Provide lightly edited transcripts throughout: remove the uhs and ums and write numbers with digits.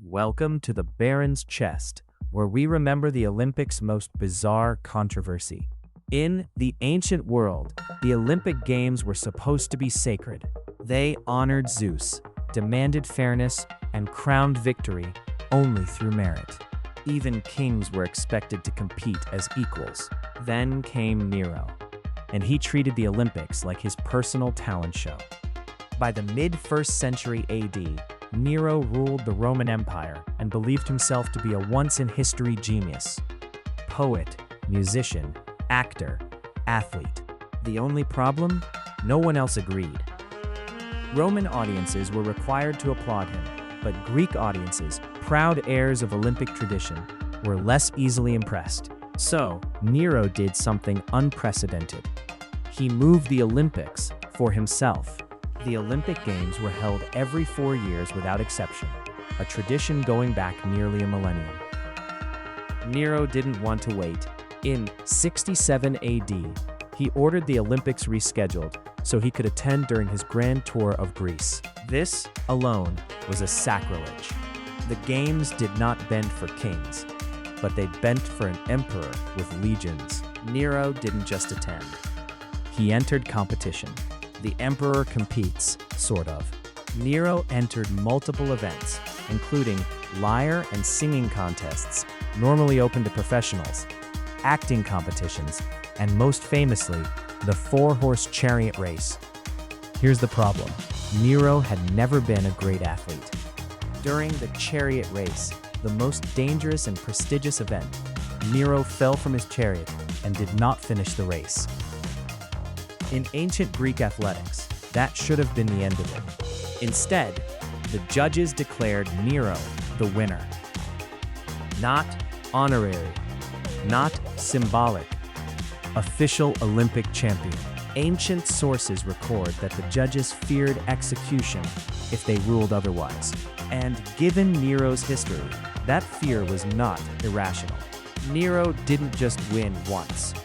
Welcome to the Baron's Chest, where we remember the Olympics' most bizarre controversy. In the ancient world, the Olympic Games were supposed to be sacred. They honored Zeus, demanded fairness, and crowned victory only through merit. Even kings were expected to compete as equals. Then came Nero, and he treated the Olympics like his personal talent show. By the mid-1st century AD, Nero ruled the Roman Empire and believed himself to be a once-in-history genius. Poet, musician, actor, athlete. The only problem? No one else agreed. Roman audiences were required to applaud him, but Greek audiences, proud heirs of Olympic tradition, were less easily impressed. So, Nero did something unprecedented. He moved the Olympics for himself. The Olympic Games were held every 4 years without exception, a tradition going back nearly a millennium. Nero didn't want to wait. In 67 AD, he ordered the Olympics rescheduled so he could attend during his grand tour of Greece. This, alone, was a sacrilege. The Games did not bend for kings, but they bent for an emperor with legions. Nero didn't just attend. He entered competition. The emperor competes, sort of. Nero entered multiple events, including lyre and singing contests, normally open to professionals, acting competitions, and most famously, the 4-horse chariot race. Here's the problem. Nero had never been a great athlete. During the chariot race, the most dangerous and prestigious event, Nero fell from his chariot and did not finish the race. In ancient Greek athletics, that should have been the end of it. Instead, the judges declared Nero the winner. Not honorary, not symbolic, official Olympic champion. Ancient sources record that the judges feared execution if they ruled otherwise. And given Nero's history, that fear was not irrational. Nero didn't just win once.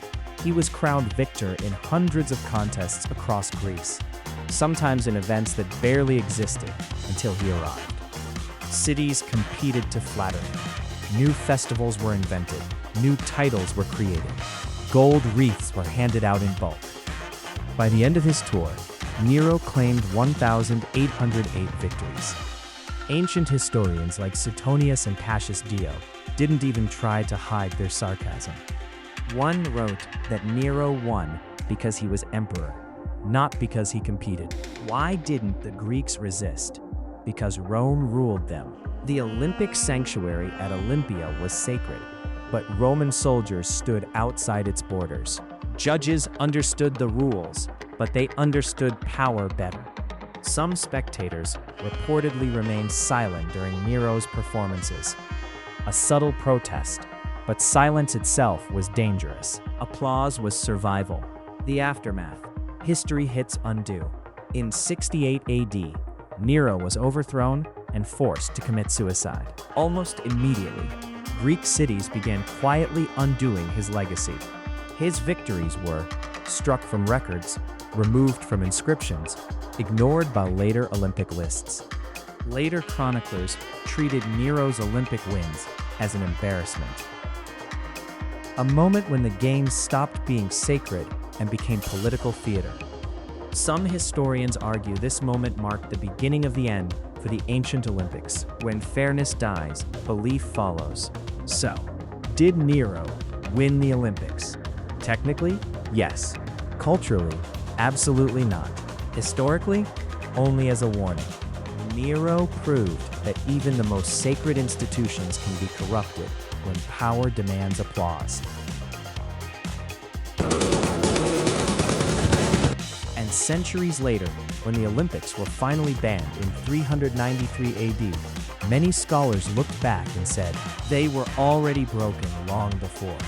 He was crowned victor in hundreds of contests across Greece, sometimes in events that barely existed until he arrived. Cities competed to flatter him. New festivals were invented. New titles were created. Gold wreaths were handed out in bulk. By the end of his tour, Nero claimed 1,808 victories. Ancient historians like Suetonius and Cassius Dio didn't even try to hide their sarcasm. One wrote that Nero won because he was emperor, not because he competed. Why didn't the Greeks resist? Because Rome ruled them. The Olympic sanctuary at Olympia was sacred, but Roman soldiers stood outside its borders. Judges understood the rules, but they understood power better. Some spectators reportedly remained silent during Nero's performances, a subtle protest. But silence itself was dangerous. Applause was survival. The aftermath. History hits undo. In 68 AD, Nero was overthrown and forced to commit suicide. Almost immediately, Greek cities began quietly undoing his legacy. His victories were struck from records, removed from inscriptions, ignored by later Olympic lists. Later chroniclers treated Nero's Olympic wins as an embarrassment. A moment when the Games stopped being sacred and became political theater. Some historians argue this moment marked the beginning of the end for the ancient Olympics. When fairness dies, belief follows. So, did Nero win the Olympics? Technically, yes. Culturally, absolutely not. Historically, only as a warning. Nero proved that even the most sacred institutions can be corrupted when power demands applause. And centuries later, when the Olympics were finally banned in 393 AD, many scholars looked back and said, they were already broken long before.